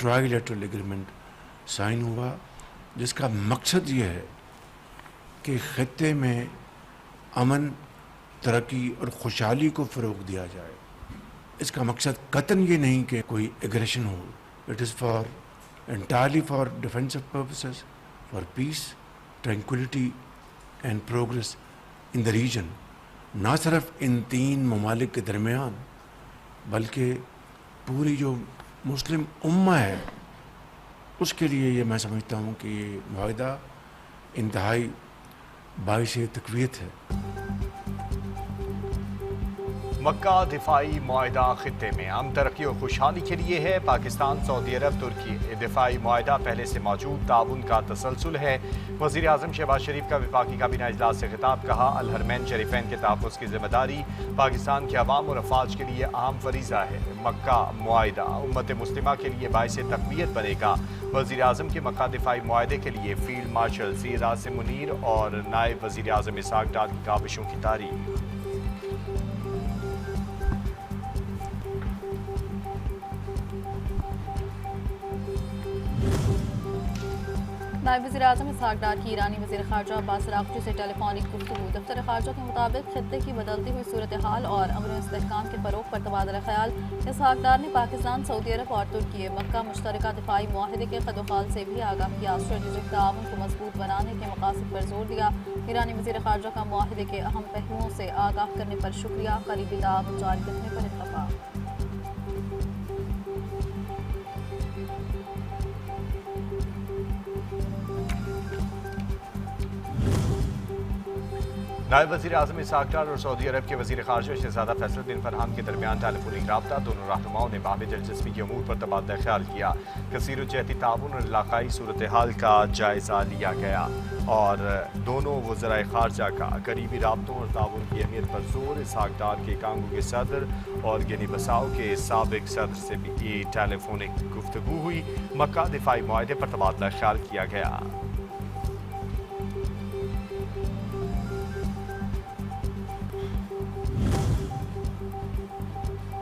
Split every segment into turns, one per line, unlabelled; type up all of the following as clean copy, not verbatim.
Trilateral agreement sign हुआ, जिसका मकसद ये है कि खित्ते में अमन, तरक्की और खुशहाली को फ़रोग़ दिया जाए। इसका मकसद कतन ये नहीं कि कोई एग्रेशन हो, it is for entirely for defensive purposes, for peace, tranquility and progress in the region। ना सिर्फ इन तीन ममालिक के दरमियान बल्कि पूरी जो मुस्लिम उम्मा है उसके लिए ये मैं समझता हूँ कि ये मुआहिदा इंतहाई बाइस तक़वियत है।
मक्का दिफाई मुआहिदा खित्ते में अमन, तरक्की और खुशहाली के लिए है। पाकिस्तान, सऊदी अरब, तुर्की दिफाई मुआहिदा पहले से मौजूद ताउन का तसलसल है। वज़ीर आज़म शहबाज शरीफ का वफाकी काबीना इजलास से खिताब, कहा अल हरमैन शरीफैन के तहफ़्फ़ुज़ की जिम्मेदारी पाकिस्तान के अवाम और अफवाज के लिए अहम फरीज़ा है। मक्का मुआहिदा उम्मत मुस्लिमा के लिए बाइस तक़वियत बनेगा। वज़ीर आज़म के मक्का दिफाई मुआहिदे के लिए फील्ड मार्शल सैयद आसिम मुनीर और नायब वज़ीर आज़म इसहाक़ डार की काविशों की तारीफ।
नायब वज़ीर आज़म इसहाक़ डार की ईरानी वज़ीर ख़ारजा अब्बास अराग़ची से टेलीफोनिक गुफ्तगू। दफ्तर ख़ारजा के मुताबिक खित्ते की बदलती हुई सूरत हाल और अमन इस्तेहकाम के फ़रोग़ पर तबादला ख़याल। इसहाक़ डार ने पाकिस्तान, सऊदी अरब और तुर्की मक्का मुश्तरका दिफाई मुआहिदे के क़द-ओ-क़ाल से भी आगाह किया। स्ट्रेटेजिक ताउन को मजबूत बनाने के मक़ासद पर जोर दिया। ईरानी वज़ीर ख़ारजा का मुआहिदे के अहम पहलुओं से आगाह करने पर शुक्रिया, करीबी ताउन जारी रखने पर इत्तफ़ाक़।
नायब वज़ीर आज़म इसहाक़ डार और सऊदी अरब के वज़ीर ख़ारजा शहज़ादा फैसल बिन फरहान के दरमियान टेलीफोनिक रब्ता। दोनों रहनुमाओं ने बाहमी दिलचस्पी के अमूर पर तबादला ख्याल किया। कसीर जहती ताउन और इलाक़ाई सूरत हाल का जायज़ा लिया गया और दोनों वज़राए ख़ारजा का करीबी राब्तों और ताउन की अहमियत पर जोर। इसहाक़ डार के कांगो के सदर और गिनी बसाओ के साबिक सदर से भी टेलीफोनिक गुफ्तगू हुई। मक्का दिफाई मुआहिदे पर तबादला ख्याल किया गया।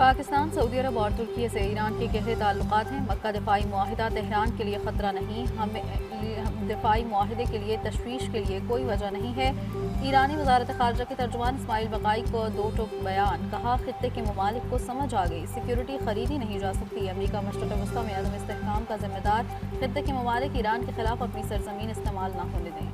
पाकिस्तान, सऊदी अरब और तुर्की से ईरान के गहरे ताल्लुकात हैं। मक्का दिफाई मुआहिदा तेहरान के लिए ख़तरा नहीं, हमें दिफाई मुआहिदे के लिए तशवीश के लिए कोई वजह नहीं है। ईरानी वज़ारत ख़ारजा के तर्जुमान इस्माइल बक़ाई को दो टूक बयान, कहा खित्ते के ममालिक को समझ आ गई सिक्योरिटी ख़रीदी नहीं जा सकती। अमरीका मशरक़ वस्ती में अदम इस्तेहकाम का जिम्मेदार। खित्ते के ममालिक ईरान के खिलाफ अपनी सरजमीन इस्तेमाल न होने दें।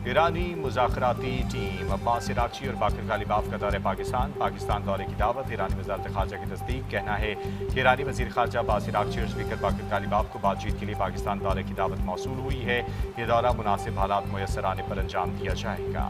ईरानी मुज़ाकराती टीम अब्बास इराक़ची और बाकर गालिबाफ का दौरे पाकिस्तान। पाकिस्तान दौरे की दावत, ईरानी वज़ारत ख़ारजा की तस्दीक। कहना है कि ईरानी वज़ीर ख़ारजा अब्बास इराक़ची और स्पीकर बाकर गालिबाफ को बातचीत के लिए पाकिस्तान दौरे की दावत मौसूल हुई है। ये दौरा मुनासिब हालात मुयस्सर आने पर अंजाम दिया जाएगा।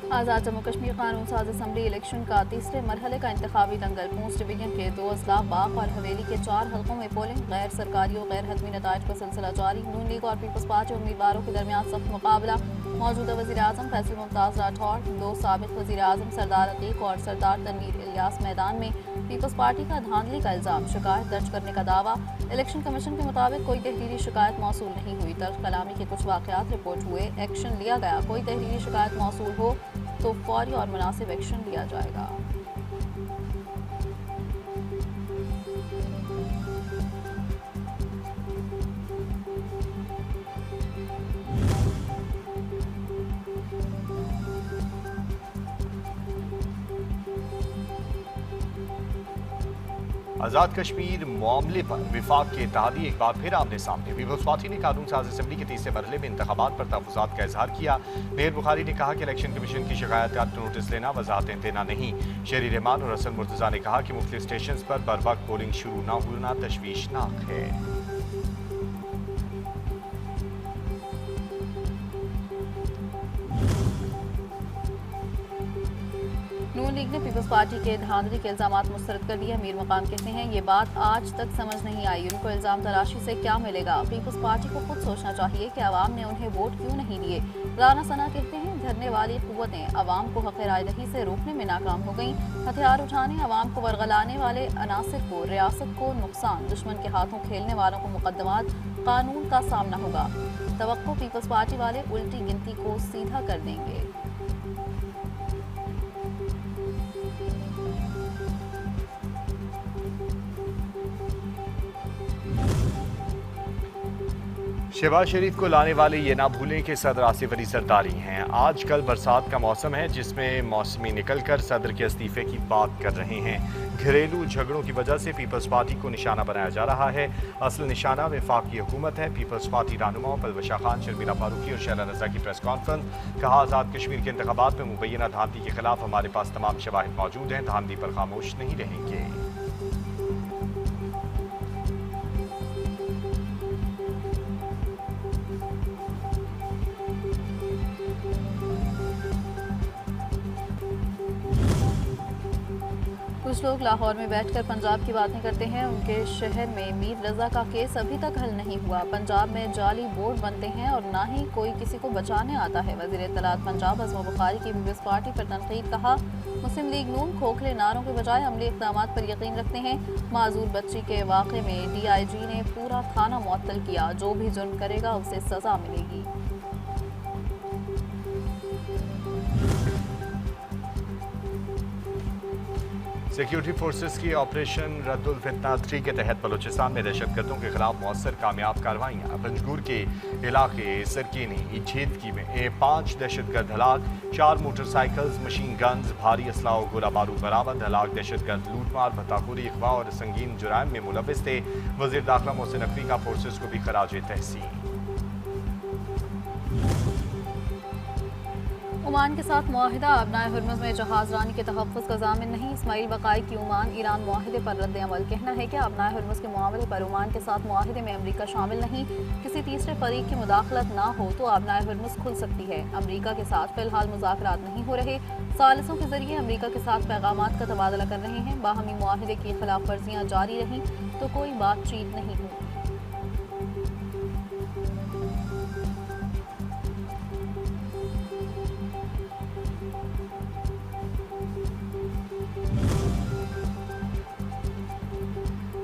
आज़ाद जम्मू कश्मीर कानून साज असम्बली इलेक्शन का तीसरे मरहले का इंतखाबी दंगल। पूंछ डिवीजन के 2 अजला, बाग और हवेली के 4 हल्कों में पोलिंग। गैर सरकारी और गैर हतमी नताइज का सिलसिला जारी। नून लीग और पीपल्स पार्टी उम्मीदवारों के दरमियान सख्त मुकाबला। मौजूदा वज़ीर आज़म फैसल मुमताज़ राठौर, 2 साबिक़ वज़ीर आज़म सरदार अतीक और सरदार तनवीर इलियास मैदान में। पीपल्स पार्टी का धांधली का इल्ज़ाम, शिकायत दर्ज करने का दावा। इलेक्शन कमीशन के मुताबिक कोई तहरीरी शिकायत मौसूल नहीं हुई। तर्क कलामी के कुछ वाक़यात रिपोर्ट हुए, एक्शन लिया गया। कोई तहरीरी शिकायत मौसूल हो तो फौरी और मुनासिब एक्शन लिया जाएगा।
आज़ाद कश्मीर मामले पर विफाक के इत्तेहादी एक बार फिर आमने सामने। पीपल्स पार्टी ने कानून साज असम्बली के तीसरे मरहले में इंतखाबात पर तहफ़्फ़ुज़ात का इजहार किया। मेयर बुखारी ने कहा कि इलेक्शन कमीशन की शिकायत का नोटिस लेना, वजाहतें देना नहीं। शेरी रहमान और हसन मुर्तज़ा ने कहा कि मुख्तलिफ स्टेशन पर बर वक्त पोलिंग शुरू न होना तशवीशनाक है।
नून लीग ने पीपल्स पार्टी के धांधली के इल्जाम मुस्तरद कर दिए। अमीर मकाम कहते हैं ये बात आज तक समझ नहीं आई, उनको इल्जाम तराशी से क्या मिलेगा। पीपल्स पार्टी को खुद सोचना चाहिए कि अवाम ने उन्हें वोट क्यों नहीं दिए। राना सना कहते हैं धरने वाली कुव्वतें अवाम को हक़ रायदही से रोकने में नाकाम हो गईं। हथियार उठाने, अवाम को वर्गलाने वाले अनासिर को, रियासत को नुकसान, दुश्मन के हाथों खेलने वालों को मुकदमात, कानून का सामना होगा। तवक्को पीपल्स पार्टी वाले उल्टी गिनती को सीधा कर देंगे।
शहबाज शरीफ को लाने वाले ये ना भूलें कि सदर आसिफ अली जरदारी हैं। आजकल बरसात का मौसम है जिसमें मौसमी निकलकर सदर के इस्तीफे की बात कर रहे हैं। घरेलू झगड़ों की वजह से पीपल्स पार्टी को निशाना बनाया जा रहा है। असल निशाना वफाकी हुकूमत है। पीपल्स पार्टी रहनुमाओं पलवशा खान, शर्मिला फारूकी और शैला रजा की प्रेस कॉन्फ्रेंस। कहा आज़ाद कश्मीर के इंतखाबात में मुबैना धांधली के खिलाफ हमारे पास तमाम शवाहिद मौजूद हैं, धांधली पर खामोश नहीं रहेंगे।
कुछ लोग लाहौर में बैठकर पंजाब की बातें करते हैं। उनके शहर में मीर रजा का केस अभी तक हल नहीं हुआ। पंजाब में जाली बोर्ड बनते हैं और ना ही कोई किसी को बचाने आता है। वज़ीर इत्तलात पंजाब अज़मा बुखारी की पीपल्स पार्टी पर तनकीद। कहा मुस्लिम लीग नून खोखले नारों के बजाय अमली इक़दाम पर यकीन रखते हैं। माजूर बच्ची के वाक़े में DIG ने पूरा थाना मुअत्तल किया। जो भी जुर्म करेगा उसे सज़ा मिलेगी।
सिक्योरिटी फोर्सेस की ऑपरेशन रद्दुल फितना 3 के तहत बलूचिस्तान में दहशतगर्दों के खिलाफ मौसर कामयाब कार्रवाइयाँ। पंजगुर के इलाके सरकीनी छेदकी में 5 दहशतगर्द हलाक, 4 मोटरसाइकिल्स, मशीन गन्स, भारी असला और गोला बारूद बरामद। हलाक दहशतगर्द लूटमार, भत्ताखोरी, अगवा और संगीन जुराइम में मुलविस थे। वज़ीर दाखिला मोहसिन नकवी का फोर्सेस को भी खराज तहसीन।
ओमान के साथ मुआहिदा, अबनाए हुर्मुज़ में जहाज रानी के तहफ़्फ़ुज़ का ज़ामिन नहीं। इस्माइल बकाई की ओमान ईरान मुआहिदे पर रद्द अमल। कहना है कि अबनाए हुर्मुज़ के मामले पर ओमान के साथ मुआहिदे में अमरीका शामिल नहीं। किसी तीसरे फरीक की मुदाखलत ना हो तो अबनाए हुर्मुज़ खुल सकती है। अमरीका के साथ फ़िलहाल मुज़ाकरात नहीं हो रहे। सालिसों के ज़रिए अमरीका के साथ पैगामात का तबादला कर रहे हैं। बाहमी मुआहिदे की खिलाफ वर्जियाँ जारी रहीं तो कोई बातचीत नहीं हुई।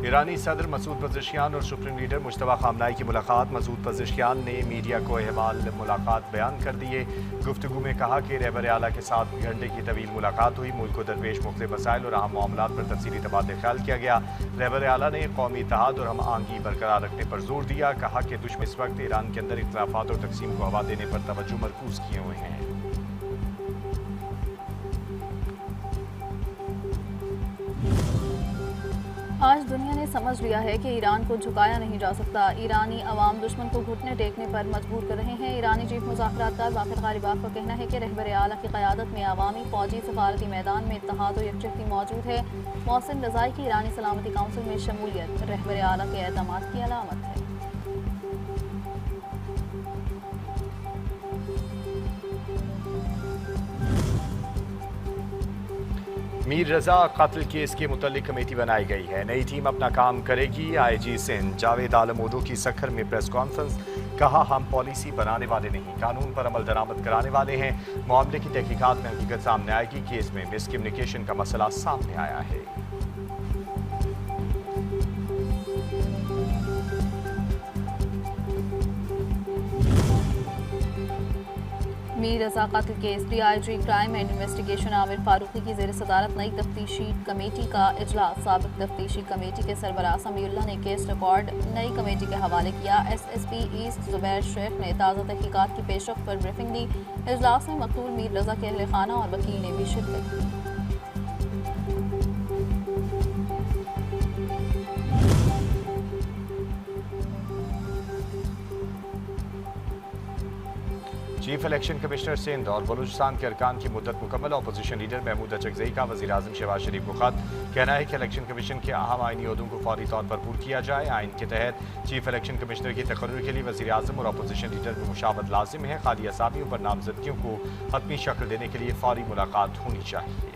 ईरानी सदर मसूद पज़ेश्कियान और सुप्रीम लीडर मुश्तबा खामनाई की मुलाकात। मसूद पज़ेश्कियान ने मीडिया को अहवाल मुलाकात बयान कर दिए। गुफ्तगू में कहा कि रहबर आला के साथ घंटे की तवील मुलाकात हुई। मुल्क को दरपेश मुख्तलिफ मसाइल और अहम मामलात पर तफसीली तबादला ख्याल किया गया। रहबर आला ने कौमी इत्तेहाद और हम आहंगी बरकरार रखने पर जोर दिया। कहा कि दुश्मन इस वक्त ईरान के अंदर इख्तिलाफात और तकसीम को हवा देने पर तवज्जो मरकूज किए हुए हैं।
आज दुनिया ने समझ लिया है कि ईरान को झुकाया नहीं जा सकता। ईरानी अवाम दुश्मन को घुटने टेकने पर मजबूर कर रहे हैं। ईरानी चीफ मुज़ाकरातकार बाक़िर ग़ालिबाफ का कहना है कि रहबर आला की क़यादत में अवामी, फ़ौजी, सफारती मैदान में इत्तेहाद और यकजहती मौजूद है। मोहसिन रज़ाई की ईरानी सलामती काउंसिल में शमूलियत रहबर आला के एतमाद की अलामत है।
मीर रजा कत्ल केस के मुतल्लिक कमेटी बनाई गई है। नई टीम अपना काम करेगी। IG सिंध जावेद आलम ओदो की सखर में प्रेस कॉन्फ्रेंस। कहा हम पॉलिसी बनाने वाले नहीं, कानून पर अमल दरामद कराने वाले हैं। मामले की तहकीकात में हकीकत सामने आएगी। केस में मिसकम्युनिकेशन का मसला सामने आया है।
मीर रजा कत्ल case DIG crime and investigation Amir Farooqui की ज़ेर सदारत नई तफ्तीशी कमेटी का इजलास। साबिक तफ्तीशी कमेटी के सरबराह समीउल्लाह ने केस रिकॉर्ड नई कमेटी के हवाले किया। SSP ईस्ट ज़ुबैर शेख ने ताज़ा तहकीकात की पेशरफ्त पर ब्रीफिंग दी। इजलास में मकतूल मीर रजा के अहले खाना और वकील ने भी शिरकत की।
चीफ इलेक्शन कमिश्नर सिंध और बलूचिस्तान के अरकान की मुद्दत मुकम्मल। अपोजिशन लीडर महमूद अचकज़ई का वज़ीर आज़म शहबाज शरीफ को खत। कहना है कि इलेक्शन कमीशन के अहम आइनी ओहदों को फौरी तौर पर पूरा किया जाए। आइन के तहत चीफ इलेक्शन कमिश्नर की तकर्रुर के लिए वज़ीर आज़म और अपोजिशन लीडर में मुशावरत लाजिम है। खाली असामियों पर नामजदगियों को हतमी शक्ल देने के लिए फौरी मुलाकात होनी चाहिए।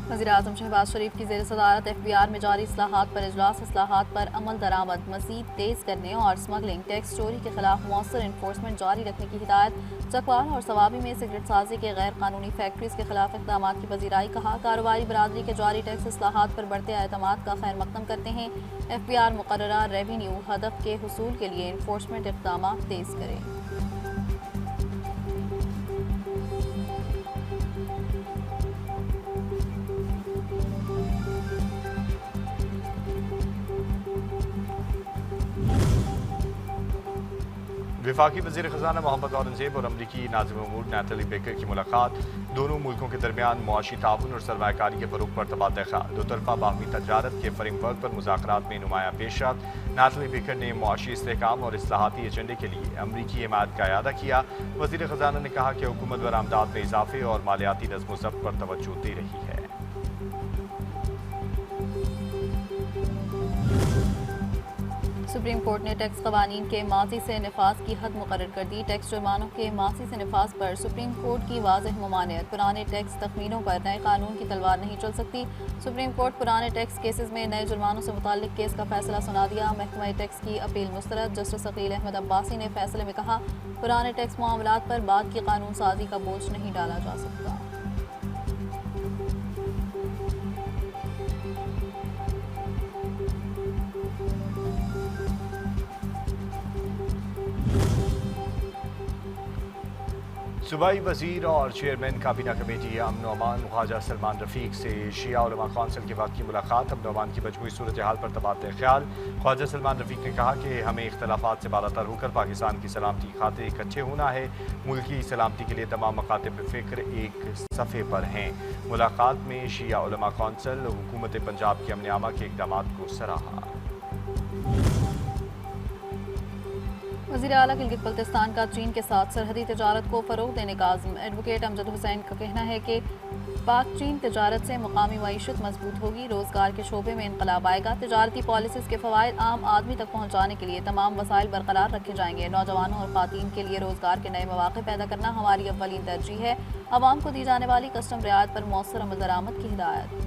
वज़ीर-ए-आज़म शहबाज शरीफ की ज़ेर सदारत FBI में जारी इस्लाहात पर इजलास, इस्लाहात पर अमल दरामद मज़ीद तेज़ करने और स्मगलिंग, टैक्स चोरी के खिलाफ मौसर इन्फोर्समेंट जारी रखने की हिदायत। चकवाल और सवाबी में सिगरेट साजी के गैर कानूनी फैक्ट्रीज के खिलाफ इक़दाम की पजीराई। कहा, कारोबारी बरादरी के जारी टैक्स इस्लाहात पर बढ़ते एतमाद का खैर मकदम करते हैं। FBI मुकर्ररा रेवेन्यू हदफ के हुसूल के लिए इन्फोर्समेंट इक़दाम तेज़ करे।
वफाकी वज़ीर ख़ज़ाना मोहम्मद औरंगज़ेब और अमरीकी नाज़िम उमूर नैथली बेकर की मुलाकात। दोनों मुल्कों के दरमियान मुआशी ताउन और सरमायाकारी के फ़रोग़ पर तबादला ख़्याल। दो तरफ़ा बाहमी तजारत के फ्रेमवर्क पर मुज़ाकरात में नुमाया पेशरफ्त। नैथली बेकर ने मुआशी इस्तेहकाम और इस्लाहाती एजेंडे के लिए अमरीकी हिमायत का इआदा किया। वज़ीर ख़ज़ाना ने कहा कि हुकूमत बरामदात में इजाफ़े और मालियाती नज़्म व ज़ब्त पर तवज्जो दे रही है।
सुप्रीम कोर्ट ने टैक्स कवानीन के माजी से नफाज की हद मुकर्रर कर दी। टैक्स जुर्मानों के माजी से नफाज पर सुप्रीम कोर्ट की वाज़ेह ममानियत। पुराने टैक्स तखमीनों पर नए कानून की तलवार नहीं चल सकती। सुप्रीम कोर्ट पुराने टैक्स केसेस में नए जुर्मानों से मुताल्लिक केस का फैसला सुना दिया। महकमा टैक्स की अपील मुस्तरद। जस्टिस अकील अहमद अब्बासी ने फैसले में कहा, पुराने टैक्स मामलात पर बाद की कानून साजी का बोझ नहीं डाला जा सकता।
सूबाई वज़ीर और चेयरमैन काबीना कमेटी अमन अमान ख्वाजा सलमान रफ़ीक से शिया उलमा कौंसिल के वक्त की मुलाकात। अमन अमान की मजमूई सूरत हाल पर तबादला ख्याल। ख्वाजा सलमान रफ़ीक ने कहा कि हमें इख्तलाफात से बालातर होकर पाकिस्तान की सलामती खातिर इकट्ठे होना है। मुल्क की सलामती के लिए तमाम मकातिब फ़िक्र एक सफ़े पर हैं। मुलाकात में शिया उलमा कौंसिल हुकूमत पंजाब के अमन आमा के इक़दामात को सराहा।
वज़ीर आला गिलगित बल्तिस्तान का चीन के साथ सरहदी तजारत को फ़रोग़ देने का आज़म। एडवोकेट अमजद हुसैन का कहना है कि पाक चीन तजारत से मकामी मईशत मजबूत होगी, रोज़गार के शोबे में इनकलाब आएगा। तजारती पॉलिसीज़ के फ़वाइद आम आदमी तक पहुँचाने के लिए तमाम वसाइल बरकरार रखे जाएंगे। नौजवानों और ख़वातीन के लिए रोज़गार के नए मौक़े पैदा करना हमारी अव्वलीन तरजीह है। आवाम को दी जाने वाली कस्टम रियायत पर मौसर अमल दरामद की हिदायत।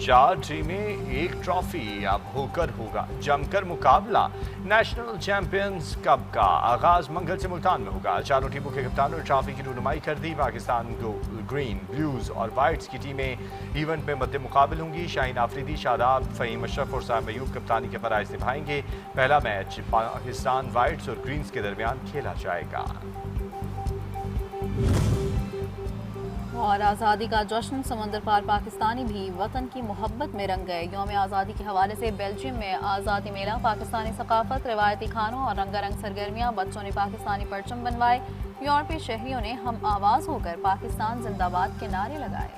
4 टीमें 1 ट्रॉफी, अब होकर होगा जमकर मुकाबला। नेशनल चैंपियंस कप का आगाज मंगल से मुल्तान में होगा। चारों टीमों के कप्तानों ने ट्रॉफी की रहनुमाई कर दी। पाकिस्तान को ग्रीन, ब्लूज और वाइट्स की टीमें इवेंट में मद्दे मुकाबल होंगी। शाहीन आफरीदी, शादाब, फ़हीम अशरफ और साइम अयूब कप्तानी के फ़राइज़ निभाएंगे। पहला मैच पाकिस्तान वाइट्स और ग्रीन्स के दरमियान खेला जाएगा।
और आज़ादी का जश्न, समंदर पार पाकिस्तानी भी वतन की मोहब्बत में रंग गए। यौम आज़ादी के हवाले से बेल्जियम में आज़ादी मेला, पाकिस्तानी सकाफत, रवायती खानों और रंगारंग सरगर्मियाँ। बच्चों ने पाकिस्तानी परचम बनवाए। यूरोपीय शहरियों ने हम आवाज़ होकर पाकिस्तान जिंदाबाद के नारे लगाए।